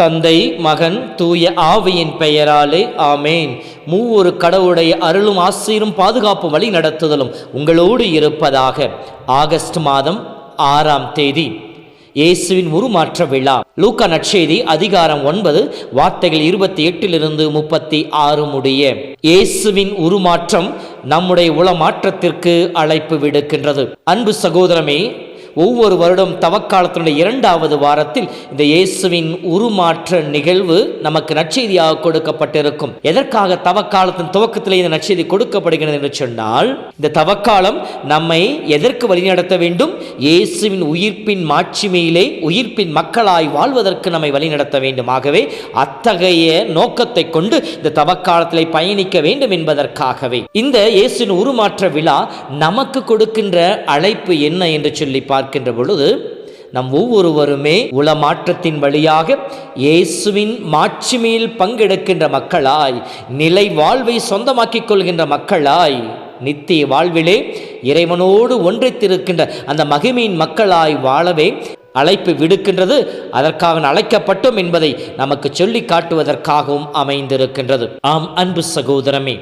தந்தை, மகன், தூய ஆவியின் பெயராலே ஆமேன். மூவொரு கடவுளுடைய அருளும் ஆசீரும் பாதுகாப்பு வழி நடத்துதலும் உங்களோடு இருப்பதாக. ஆகஸ்ட் மாதம் 6ஆம் தேதி இயேசுவின் உருமாற்ற விழா. லூக்கா நற்செய்தி அதிகாரம் 9 வார்த்தைகள் 28 36 முடிய. இயேசுவின் உருமாற்றம் நம்முடைய உளமாற்றத்திற்கு அழைப்பு விடுக்கின்றது. அன்பு சகோதரமே, ஒவ்வொரு வருடம் தவக்காலத்தினுடைய 2வது வாரத்தில் இந்த இயேசுவின் உருமாற்ற நிகழ்வு நமக்கு நற்செய்தியாக கொடுக்கப்பட்டிருக்கும். எதற்காக தவக்காலத்தின் துவக்கத்திலே இந்த நற்செய்தி கொடுக்கப்படுகிறது என்று சொன்னால், இந்த தவக்காலம் நம்மை எதற்கு வழிநடத்த வேண்டும்? இயேசுவின் உயிர்ப்பின் மாட்சிமையிலே உயிர்ப்பின் மக்களாய் வாழ்வதற்கு நம்மை வழிநடத்த வேண்டும். ஆகவே அத்தகைய நோக்கத்தை கொண்டு இந்த தவக்காலத்திலே பயணிக்க வேண்டும் என்பதற்காகவே இந்த இயேசுவின் உருமாற்ற விழா நமக்கு கொடுக்கின்ற அழைப்பு என்ன என்று சொல்லி பார்க்கின்ற பொழுது, நம் ஒவ்வொருவருமே உளமாற்றத்தின் வழியாக இயேசுவின் மாட்சிமையில் பங்கெடுக்கின்ற மக்களாய், நிலை வாழ்வை சொந்தமாக்கிக் கொள்கின்ற மக்களாய், நித்திய வாழ்விலே இறைவனோடு ஒன்றித்திருக்கின்ற அந்த மகிமையின் மக்களாய் வாழவே அழைப்பு விடுக்கின்றது. அதற்காக அழைக்கப்பட்டோம் என்பதை நமக்கு சொல்லி காட்டுவதற்காகவும் அமைந்திருக்கின்றது. ஆம் அன்பு சகோதரமே,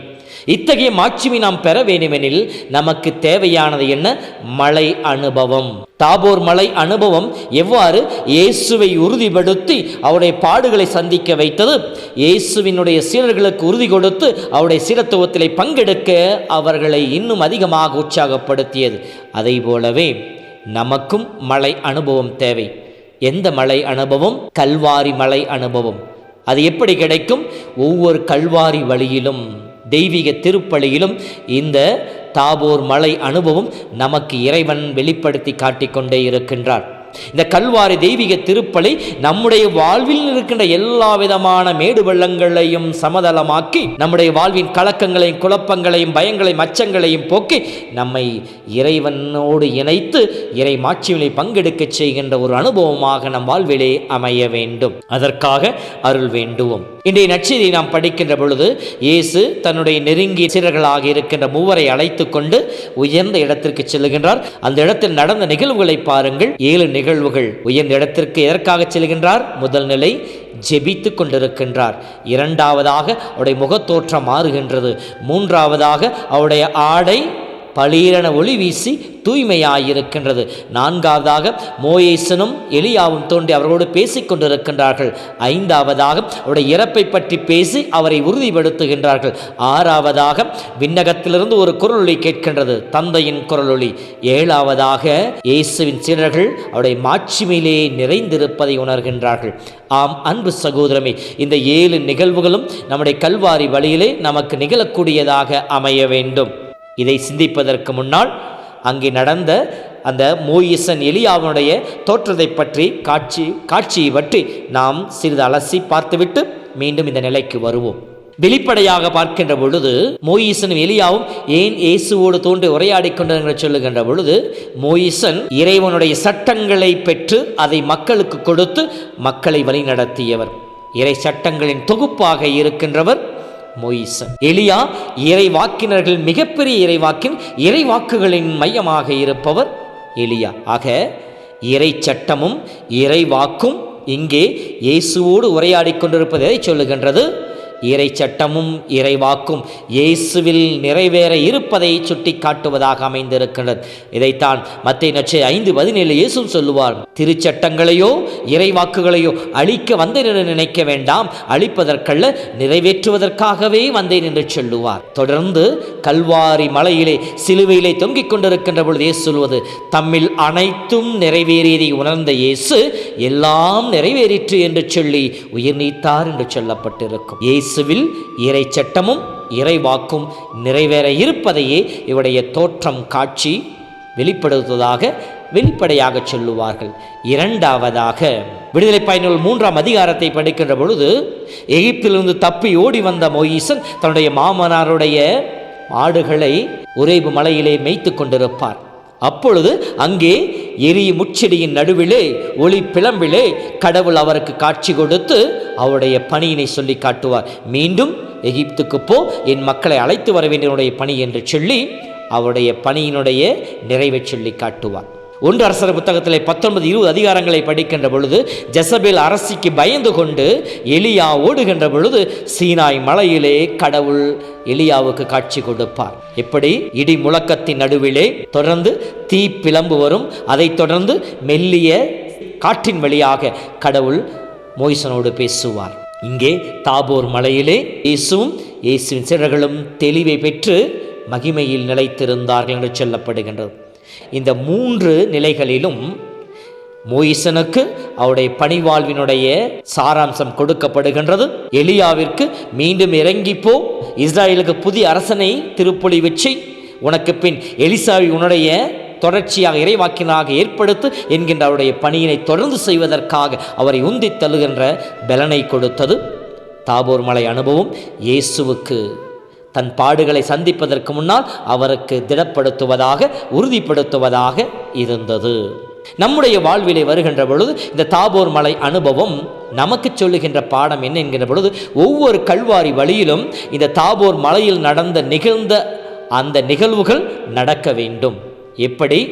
இத்தகைய மாட்சிமை நாம் பெற வேண்டுமெனில் நமக்கு தேவையானது என்ன? மலை அனுபவம். தாபோர் மலை அனுபவம் எவ்வாறு இயேசுவை உறுதிப்படுத்தி அவருடைய பாடுகளை சந்திக்க வைத்தது, இயேசுவினுடைய சீடர்களுக்கு உறுதி கொடுத்து அவருடைய சீடத்துவத்திலே பங்கெடுக்க அவர்களை இன்னும் அதிகமாக உற்சாகப்படுத்தியது. அதை போலவே நமக்கும் மலை அனுபவம் தேவை. எந்த மலை அனுபவம்? கல்வாரி மலை அனுபவம். அது எப்படி கிடைக்கும்? ஒவ்வொரு கல்வாரி வழியிலும், தெய்வீக திருப்பலியிலும் இந்த தாபோர் மலை அனுபவம் நமக்கு இறைவன் வெளிப்படுத்தி காட்டிக்கொண்டே இருக்கின்றார். இந்த கல்வாரி தெய்வீக திருப்பலி நம்முடைய வாழ்வில் இருக்கின்ற எல்லா விதமான மேடு வெள்ளங்களையும் சமதளமாக்கி, நம்முடைய வாழ்வின் கலக்கங்களையும் குழப்பங்களையும் பயங்களையும் அச்சங்களையும் போக்கி நம்மை இறைவனோடு இணைத்து இறை மாட்சியிலே பங்கெடுக்க செய்கின்ற ஒரு அனுபவமாக நம் வாழ்விலே அமைய வேண்டும். அதற்காக அருள் வேண்டுவோம். இன்றைய நற்செய்தியை நாம் படிக்கின்ற பொழுது, இயேசு தன்னுடைய நெருங்கிய சீடர்களாக இருக்கின்ற மூவரை அழைத்து கொண்டு உயர்ந்த இடத்திற்கு செல்லுகின்றார். அந்த இடத்தில் நடந்த நிகழ்வுகளை பாருங்கள். 7 நிகழ்வுகள். உயர்ந்த இடத்திற்கு எதற்காக செல்கின்றார்? முதல் நிலை, ஜெபித்து கொண்டிருக்கின்றார். 2வதாக அவருடைய முகத்தோற்றம் மாறுகின்றது. 3வதாக அவருடைய ஆடை பளீரென ஒளி வீசி தூய்மையாயிருக்கின்றது. 4வதாக மோசேயும் எலியாவும் தோன்றி அவரோடு பேசிக் கொண்டிருக்கின்றார்கள். 5வதாக அவருடைய இறப்பை பற்றி பேசி அவரை உறுதிப்படுத்துகின்றார்கள். 6வதாக விண்ணகத்திலிருந்து ஒரு குரலொலி கேட்கின்றது, தந்தையின் குரலொலி. 7வதாக இயேசுவின் சீடர்கள் அவருடைய மாட்சிமையிலே நிறைந்திருப்பதை உணர்கின்றார்கள். ஆம் அன்பு சகோதரமே, இந்த 7 நிகழ்வுகளும் நம்முடைய கல்வாரி வழியிலே நமக்கு நிகழக்கூடியதாக அமைய வேண்டும். இதை சிந்திப்பதற்கு முன்னால் அங்கே நடந்த அந்த மோசேயும் எலியாவுடைய தோற்றத்தை பற்றி காட்சியை பற்றி நாம் சிறிது அலசி பார்த்துவிட்டு மீண்டும் இந்த நிலைக்கு வருவோம். வெளிப்படையாக பார்க்கின்ற பொழுது மோசேயும் எலியாவும் ஏன் இயேசுவோடு தோன்றி உரையாடி கொண்டிருக்கிற சொல்லுகின்ற பொழுது, மோசே இறைவனுடைய சட்டங்களை பெற்று அதை மக்களுக்கு கொடுத்து மக்களை வழிநடத்தியவர். இறை சட்டங்களின் தொகுப்பாக இருக்கின்றவர் மோசே. எலியா இறைவாக்கினர்கள் மிகப்பெரிய இறைவாக்குகளின் மையமாக இருப்பவர் எலியா. ஆக இறை சட்டமும் இறைவாக்கும் இங்கே இயேசுவோடு உரையாடி கொண்டிருப்பதை சொல்லுகின்றது. இறை சட்டமும் இறைவாக்கும் இயேசுவில் நிறைவேற இருப்பதை சுட்டி காட்டுவதாக அமைந்திருக்கின்றது. இதைத்தான் மத்தேயு நற்செய்தி 5:17 இயேசு சொல்லுவார், திருச்சட்டங்களையோ இறைவாக்குகளையோ அழிக்க வந்தேன் என்று நினைக்க வேண்டாம், அழிப்பதற்கல்ல நிறைவேற்றுவதற்காகவே வந்தேன் என்று சொல்லுவார். தொடர்ந்து கல்வாரி மலையிலே சிலுவையிலே தொங்கிக் கொண்டிருக்கின்ற பொழுது இயேசு சொல்வது, தம்மில் அனைத்தும் நிறைவேறியதை உணர்ந்த இயேசு எல்லாம் நிறைவேறிற்று என்று சொல்லி உயிர் நீத்தார் என்று சொல்லப்பட்டிருக்கும். இயேசுவில் இறை சட்டமும் இறைவாக்கும் நிறைவேற இருப்பதையே இவருடைய தோற்றம் காட்சி வெளிப்படையாக சொல்லுவார்கள். 2வதாக விடுதலை பயணங்கள் 3ஆம் அதிகாரத்தை படிக்கின்ற பொழுது, எகிப்திலிருந்து தப்பி ஓடி வந்த மோசே தன்னுடைய மாமனாருடைய ஆடுகளை ஒரேபு மலையிலே மேய்த்து கொண்டிருப்பார். அப்பொழுது அங்கே எரி முச்செடியின் நடுவிலே ஒளி பிளம்பிலே கடவுள் அவருக்கு காட்சி கொடுத்து அவருடைய பணியினை சொல்லி காட்டுவார். மீண்டும் எகிப்துக்கு போ, என் மக்களை அழைத்து வர வேண்டியனுடைய பணி என்று சொல்லி அவருடைய பணியினுடைய நிறைவை சொல்லி காட்டுவார். 1 அரசர் புத்தகத்திலே 19-20 அதிகாரங்களை படிக்கின்ற பொழுது ஜெசபேல் அரசிக்கு பயந்து கொண்டு எலியா ஓடுகின்ற பொழுது சீனாய் மலையிலே கடவுள் எலியாவுக்கு காட்சி கொடுப்பார். எப்படி இடி முழக்கத்தின் நடுவிலே தொடர்ந்து தீ பிளம்பு வரும், அதைத் தொடர்ந்து மெல்லிய காற்றின் வழியாக கடவுள் மோய்சனோடு பேசுவார். இங்கே தாபோர் மலையிலே இயேசுவும் இயேசுவின் சீடர்களும் தெளிவை பெற்று மகிமையில் நிலைத்திருந்தார்கள் என்று சொல்லப்படுகின்றது. இந்த 3 நிலைகளிலும் மோயிசனுக்கு அவருடைய பணிவாழ்வினுடைய சாராம்சம் கொடுக்கப்படுகின்றது. எலியாவிற்கு மீண்டும் இறங்கி போ, இஸ்ராயலுக்கு புதிய அரசனை திருப்பொழிவு செய், உனக்கு பின் எலிசாவை உன்னுடைய தொடர்ச்சியாக இறைவாக்கினாக ஏற்படுத்து என்கின்ற அவருடைய பணியினை தொடர்ந்து செய்வதற்காக அவரை உந்தித் தள்ளுகின்ற பலனை கொடுத்தது. தாபோர் மலை அனுபவம் இயேசுவுக்கு தன் பாடுகளை சந்திப்பதற்கு முன்னால் அவருக்கு திடப்படுத்துவதாக, உறுதிப்படுத்துவதாக இருந்தது. நம்முடைய வாழ்விலே வருகின்ற பொழுது இந்த தாபோர் மலை அனுபவம் நமக்கு சொல்லுகின்ற பாடம் என்ன என்கின்ற பொழுது, ஒவ்வொரு கல்வாரி வழியிலும் இந்த தாபோர் மலையில் நிகழ்ந்த அந்த நிகழ்வுகள் நடக்க வேண்டும். எப்படி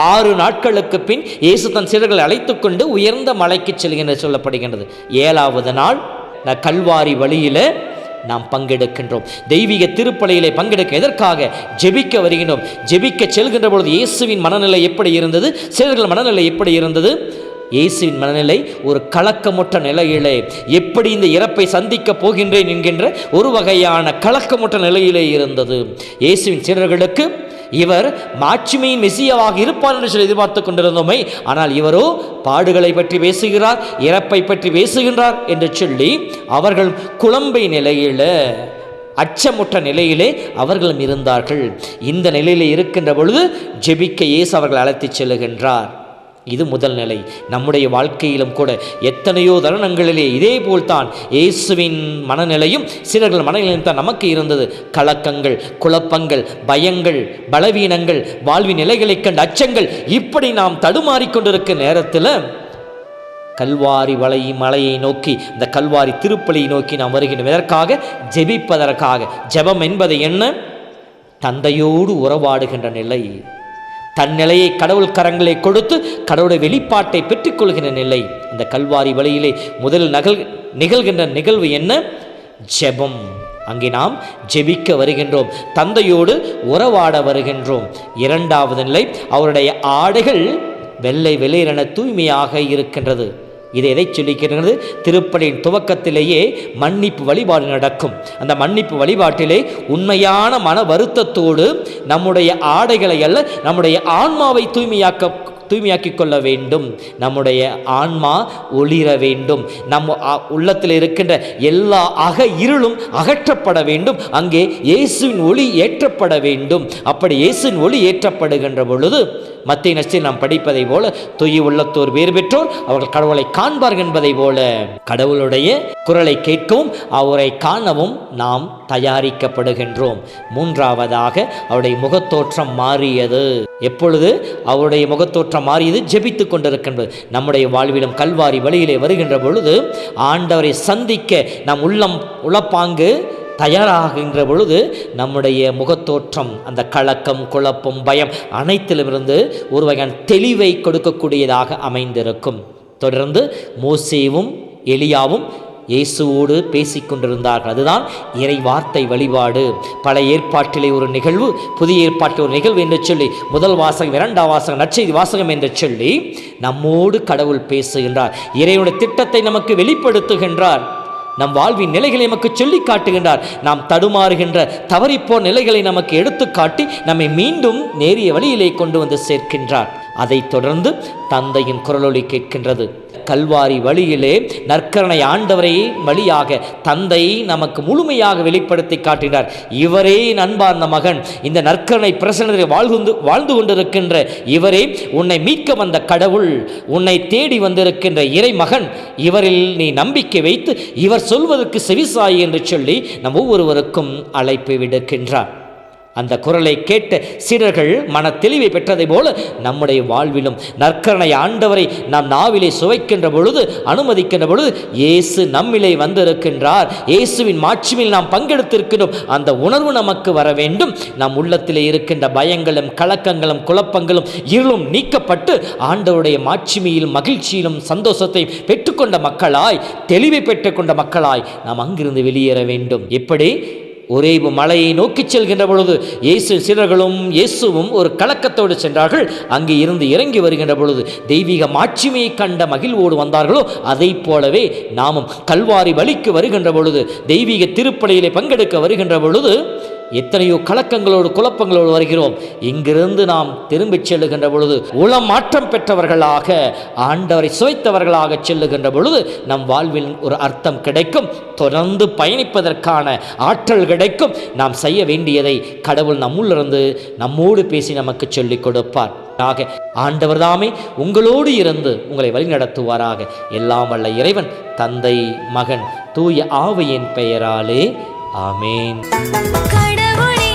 6 நாட்களுக்கு பின் இயேசு தன் சீடர்களை அழைத்து கொண்டு உயர்ந்த மலைக்கு செல்கின்ற சொல்லப்படுகின்றது. 7வது நாள் கல்வாரி வழியில நாம் பங்கெடுக்கின்றோம். தெய்வீக திருப்பலியிலே பங்கெடுக்க எதற்காக? ஜெபிக்க வருகின்றோம். ஜெபிக்க செல்கின்ற பொழுது இயேசுவின் மனநிலை எப்படி இருந்தது? சீடர்கள் மனநிலை எப்படி இருந்தது? இயேசுவின் மனநிலை ஒரு கலக்கமுற்ற நிலையிலே, எப்படி இந்த இறப்பை சந்திக்கப் போகின்றேன் என்கின்ற ஒரு வகையான கலக்கமுற்ற நிலையிலே இருந்தது. இயேசுவின் சீடர்களுக்கு இவர் மாட்சிமையின் மெசியாவாக இருப்பார் என்று சொல்லி எதிர்பார்த்து கொண்டிருந்தோமே, ஆனால் இவரோ பாடுகளை பற்றி பேசுகிறார், இறப்பை பற்றி பேசுகின்றார் என்று சொல்லி அவர்கள் குழம்பை நிலையில, அச்சமுற்ற நிலையிலே அவர்களும் இருந்தார்கள். இந்த நிலையிலே இருக்கின்ற பொழுது ஜெபிக்க இயேசு அவர்கள் அழைத்து செல்லுகின்றார். இது முதல் நிலை. நம்முடைய வாழ்க்கையிலும் கூட எத்தனையோ தருணங்களிலே இதே போல்தான் இயேசுவின் மனநிலையும் சீடர்கள் மனநிலையும் தான் நமக்கு இருந்தது. கலக்கங்கள், குழப்பங்கள், பயங்கள், பலவீனங்கள், வாழ்வின் நிலைகளை கண்ட அச்சங்கள், இப்படி நாம் தடுமாறிக்கொண்டிருக்க நேரத்தில் கல்வாரி மலையை நோக்கி, இந்த கல்வாரி திருப்பலியை நோக்கி நாம் வருகின்றோம். எதற்காக? ஜெபிப்பதற்காக. ஜெபம் என்பது என்ன? தந்தையோடு உறவாடுகின்ற நிலை, தன் நிலையை கடவுள் கரங்களை கொடுத்து கடவுளுடைய வெளிப்பாட்டை பெற்றுக்கொள்கின்ற நிலை. இந்த கல்வாரி வழியிலே முதல் நிகழ்கின்ற நிகழ்வு என்ன? ஜெபம். அங்கே நாம் ஜெபிக்க வருகின்றோம், தந்தையோடு உறவாட வருகின்றோம். 2வது நிலை, அவருடைய ஆடைகள் வெள்ளை வெளிரென தூய்மையாக இருக்கின்றது. இதை எதை சொல்லிக்கிறது? திருப்பலியின் துவக்கத்திலேயே மன்னிப்பு வழிபாடு நடக்கும். அந்த மன்னிப்பு வழிபாட்டிலே உண்மையான மன வருத்தத்தோடு நம்முடைய ஆடைகளை அல்ல, நம்முடைய ஆன்மாவை தூய்மையாக்கிக் கொள்ள வேண்டும். நம்முடைய ஆன்மா ஒளிர வேண்டும். நம் உள்ளத்தில் இருக்கின்ற எல்லா இருளும் அகற்றப்பட வேண்டும். அங்கே இயேசுவின் ஒளி ஏற்றப்பட வேண்டும். அப்படி இயேசுவின் ஒளி ஏற்றப்படுகின்ற பொழுது மத்திய நஷ்டில் நாம் படிப்பதை போல, தூய உள்ளத்தோர் வேறு பெற்றோர் அவர்கள் கடவுளை காண்பார்கள் என்பதை போல, கடவுளுடைய குரலை கேட்கவும் அவரை காணவும் நாம் தயாரிக்கப்படுகின்றோம். 3வதாக அவருடைய முகத்தோற்றம் மாறியது. எப்பொழுது அவருடைய முகத்தோற்றம் மாறியது? ஜெபித்து கொண்டிருக்கின்றது. நம்முடைய வாழ்விலும் கல்வாரி வழியிலே வருகின்ற பொழுது ஆண்டவரை சந்திக்க நம் உளப்பாங்கு தயாராகின்ற பொழுது நம்முடைய முகத்தோற்றம் அந்த கலக்கம், குழப்பம், பயம் அனைத்திலுமிருந்து ஒரு வகையான தெளிவை கொடுக்கக்கூடியதாக அமைந்திருக்கும். தொடர்ந்து மோசேவும் எலியாவும் இயேசுவோடு பேசிக்கொண்டிருந்தார்கள். அதுதான் இறை வார்த்தை வழிபாடு. பழைய ஏற்பாட்டிலே ஒரு நிகழ்வு, புதிய ஏற்பாட்டில் ஒரு நிகழ்வு என்று சொல்லி, முதல் வாசகம், 2ஆம் வாசகம், நற்செய்தி வாசகம் என்று சொல்லி நம்மோடு கடவுள் பேசுகின்றார். இறைவனுடைய திட்டத்தை நமக்கு வெளிப்படுத்துகின்றார். நம் வாழ்வின் நிலைகளை நமக்கு சொல்லி காட்டுகின்றார். நாம் தடுமாறுகின்ற தவறிப்போர் நிலைகளை நமக்கு எடுத்து காட்டி நம்மை மீண்டும் நேரிய வழியிலே கொண்டு வந்து சேர்க்கின்றார். அதைத் தொடர்ந்து தந்தையின் குரலொலி கேட்கின்றது. கல்வாரி வழியிலே நற்கரணை ஆண்டவரை வழியாக தந்தை நமக்கு முழுமையாக வெளிப்படுத்தி காட்டினார். இவரே அன்பார்ந்த மகன், இந்த நற்கரணை பிரசன்னத்தை வாழ்ந்து கொண்டிருக்கின்ற இவரே உன்னை மீட்க வந்த கடவுள், உன்னை தேடி வந்திருக்கின்ற இறை மகன், இவரில் நீ நம்பிக்கை வைத்து இவர் சொல்வதற்கு செவிசாய் என்று சொல்லி நம் ஒவ்வொருவருக்கும் அழைப்பு விடுக்கின்றார். அந்த குரலை கேட்ட சீடர்கள் மன தெளிவை பெற்றதை போல நம்முடைய வாழ்விலும் நற்கரணை ஆண்டவரை நாம் நாவிலே சுவைக்கின்ற பொழுது, அனுமதிக்கின்ற பொழுது, இயேசு நம்மிலே வந்திருக்கின்றார், இயேசுவின் மாட்சிமையில் நாம் பங்கெடுத்திருக்கின்றோம், அந்த உணர்வு நமக்கு வர வேண்டும். நம் உள்ளத்திலே இருக்கின்ற பயங்களும் கலக்கங்களும் குழப்பங்களும் இருளும் நீக்கப்பட்டு ஆண்டவருடைய மாட்சிமையிலும் மகிழ்ச்சியிலும் சந்தோஷத்தை பெற்றுக்கொண்ட மக்களாய், தெளிவை பெற்றுக்கொண்ட மக்களாய் நாம் அங்கிருந்து வெளியேற வேண்டும். எப்படி ஒரேபு மலையை நோக்கி செல்கின்ற பொழுது இயேசு சீடர்களும் இயேசுவும் ஒரு கலக்கத்தோடு சென்றார்கள். அங்கே இருந்து இறங்கி வருகின்ற பொழுது தெய்வீக மாட்சிமையை கண்ட மகிழ்வோடு வந்தார்களோ, அதை போலவே நாமும் கல்வாரி வழிக்கு வருகின்ற பொழுது, தெய்வீக திருப்பலியிலே பங்கெடுக்க வருகின்ற பொழுது எத்தனையோ கலக்கங்களோடு குழப்பங்களோடு வருகிறோம். இங்கிருந்து நாம் திரும்பிச் செல்லுகின்ற பொழுது உளம் மாற்றம் பெற்றவர்களாக, ஆண்டவரை சுவைத்தவர்களாக செல்லுகின்ற பொழுது நம் வாழ்வில் ஒரு அர்த்தம் கிடைக்கும், தொடர்ந்து பயணிப்பதற்கான ஆற்றல் கிடைக்கும். நாம் செய்ய வேண்டியதை கடவுள் நம்முள்ளிருந்து நம்மோடு பேசி நமக்கு சொல்லிக் கொடுப்பார். ஆண்டவர் தாமே உங்களோடு இருந்து உங்களை வழிநடத்துவாராக. எல்லாம் வல்ல இறைவன், தந்தை, மகன், தூய ஆவியின் பெயராலே ஆமேன். கடவுளே